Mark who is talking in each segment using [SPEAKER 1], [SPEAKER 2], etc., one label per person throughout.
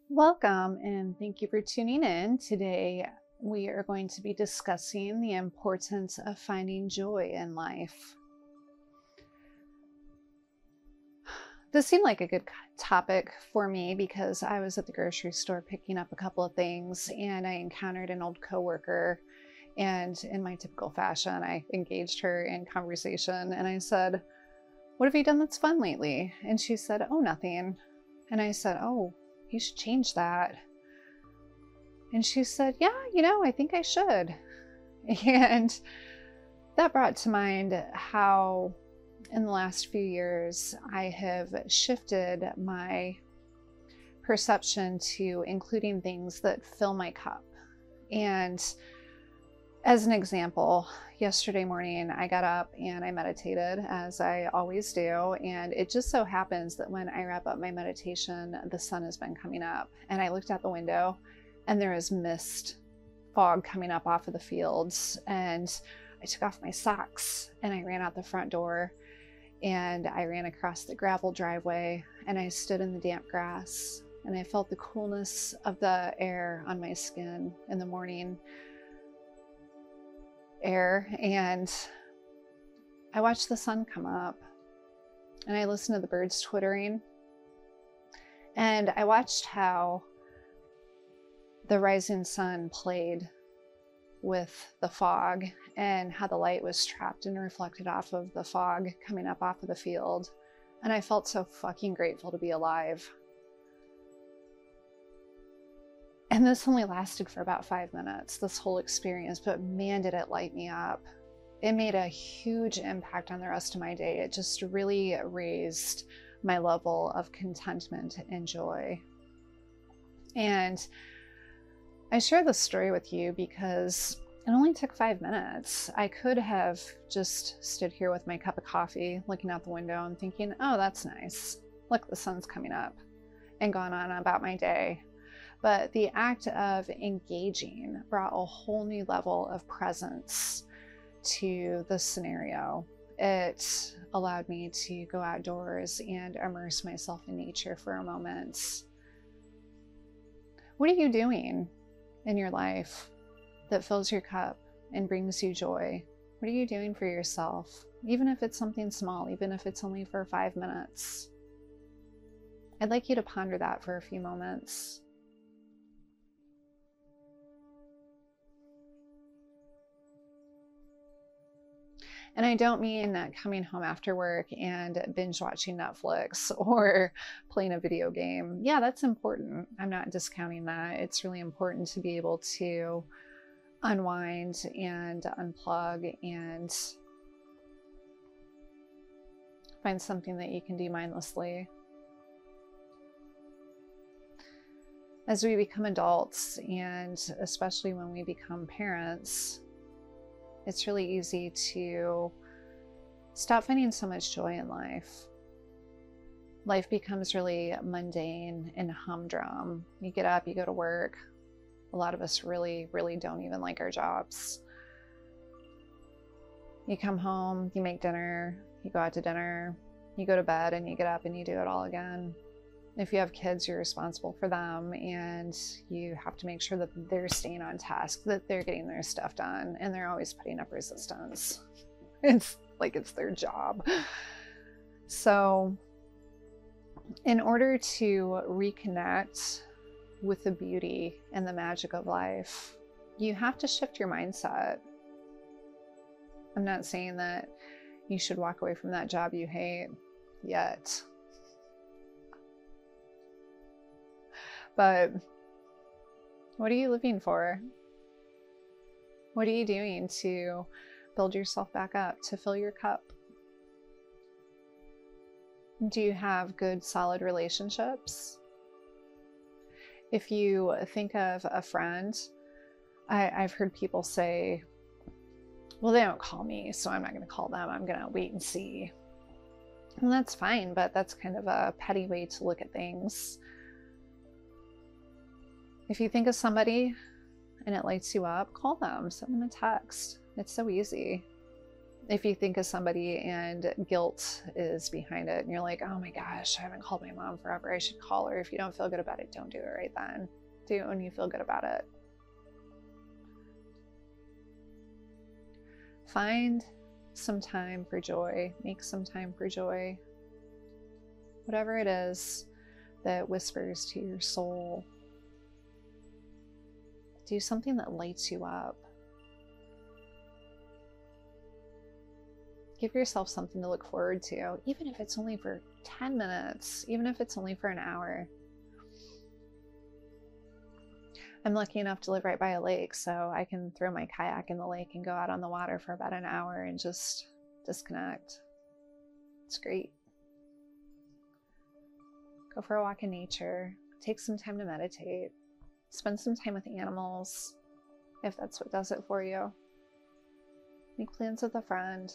[SPEAKER 1] Welcome and thank you for tuning in. Today we are going to be discussing the importance of finding joy in life. This seemed like a good topic for me because I was at the grocery store picking up a couple of things and I encountered an old coworker, and in my typical fashion I engaged her in conversation and I said, "What have you done that's fun lately?" And she said, "Oh, nothing." And I said, "Oh, you should change that." And she said, "Yeah, I think I should." And that brought to mind how in the last few years I have shifted my perception to including things that fill my cup. And as an example, yesterday morning I got up and I meditated, as I always do, and it just so happens that when I wrap up my meditation, the sun has been coming up, and I looked out the window and there is mist, fog coming up off of the fields, and I took off my socks and I ran out the front door and I ran across the gravel driveway and I stood in the damp grass and I felt the coolness of the air on my skin in the morning air, and I watched the sun come up and I listened to the birds twittering, and I watched how the rising sun played with the fog and how the light was trapped and reflected off of the fog coming up off of the field, and I felt so fucking grateful to be alive. And this only lasted for about 5 minutes, this whole experience, but man, did it light me up. It made a huge impact on the rest of my day. It just really raised my level of contentment and joy. And I share this story with you because it only took 5 minutes. I could have just stood here with my cup of coffee, looking out the window and thinking, "Oh, that's nice. Look, the sun's coming up," and gone on about my day. But the act of engaging brought a whole new level of presence to the scenario. It allowed me to go outdoors and immerse myself in nature for a moment. What are you doing in your life that fills your cup and brings you joy? What are you doing for yourself? Even if it's something small, even if it's only for 5 minutes. I'd like you to ponder that for a few moments. And I don't mean that coming home after work and binge watching Netflix or playing a video game. Yeah, that's important. I'm not discounting that. It's really important to be able to unwind and unplug and find something that you can do mindlessly. As we become adults, and especially when we become parents, it's really easy to stop finding so much joy in life. Life becomes really mundane and humdrum. You get up, you go to work. A lot of us really, really don't even like our jobs. You come home, you make dinner, you go out to dinner, you go to bed, and you get up and you do it all again. If you have kids, you're responsible for them, and you have to make sure that they're staying on task, that they're getting their stuff done, and they're always putting up resistance. It's like it's their job. So in order to reconnect with the beauty and the magic of life, you have to shift your mindset. I'm not saying that you should walk away from that job you hate yet. But what are you living for? What are you doing to build yourself back up, to fill your cup? Do you have good, solid relationships? If you think of a friend, I've heard people say, "Well, they don't call me, so I'm not going to call them. I'm going to wait and see." And that's fine, but that's kind of a petty way to look at things. If you think of somebody and it lights you up, call them, send them a text. It's so easy. If you think of somebody and guilt is behind it and you're like, oh my gosh, I haven't called my mom forever, I should call her. If you don't feel good about it, don't do it right then. Do it when you feel good about it. Find some time for joy. Make some time for joy. Whatever it is that whispers to your soul, do something that lights you up. Give yourself something to look forward to, even if it's only for 10 minutes, even if it's only for an hour. I'm lucky enough to live right by a lake, so I can throw my kayak in the lake and go out on the water for about an hour and just disconnect. It's great. Go for a walk in nature. Take some time to meditate. Spend some time with animals, if that's what does it for you. Make plans with a friend.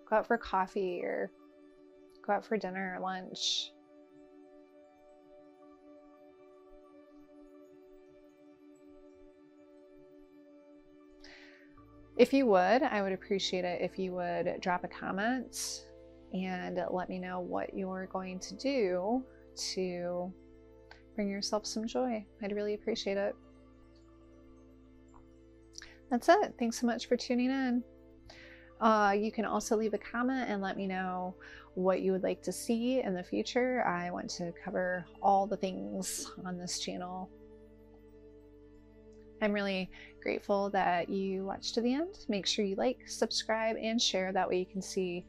[SPEAKER 1] Go out for coffee or go out for dinner or lunch. If you would, I would appreciate it if you would drop a comment and let me know what you're going to do to bring yourself some joy. I'd really appreciate it. That's it. Thanks so much for tuning in. You can also leave a comment and let me know what you would like to see in the future. I want to cover all the things on this channel. I'm really grateful that you watched to the end. Make sure you like, subscribe, and share. That way you can see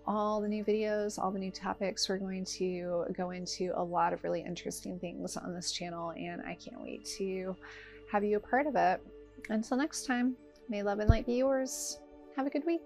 [SPEAKER 1] all the new videos, all the new topics. We're going to go into a lot of really interesting things on this channel, and I can't wait to have you a part of it. Until next time, may love and light be yours. Have a good week.